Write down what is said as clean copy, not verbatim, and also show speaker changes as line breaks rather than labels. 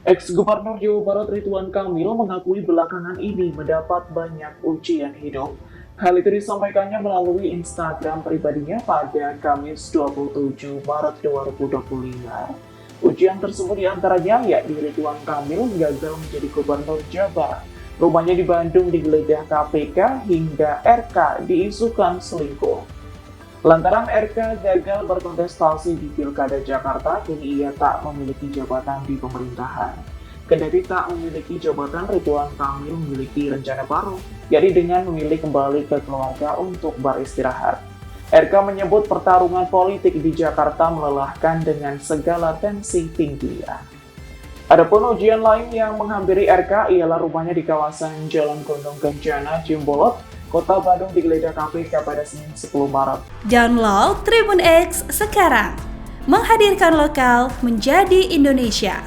Ex-Gubernur Jawa Barat Ridwan Kamil mengakui belakangan ini mendapat banyak ujian hidup. Hal itu disampaikannya melalui Instagram pribadinya pada Kamis 27 Maret 2025. Ujian tersebut diantaranya yakni Ridwan Kamil gagal menjadi Gubernur Jawa Barat. Rumahnya di Bandung digeledah KPK hingga RK diisukan selingkuh. Lantaran RK gagal berkontestasi di Pilkada Jakarta, kini ia tak memiliki jabatan di pemerintahan. Kendati tak memiliki jabatan, Ridwan Kamil memiliki rencana baru, yaitu dengan memilih kembali ke keluarga untuk beristirahat. RK menyebut pertarungan politik di Jakarta melelahkan dengan segala tensi tingginya. Adapun ujian lain yang menghampiri RK ialah rumahnya di kawasan Jalan Gondong Kencana, Cimbolot, Kota Bandung digeledah KPK pada Senin 10 Maret.
Download Tribun X sekarang, menghadirkan lokal menjadi Indonesia.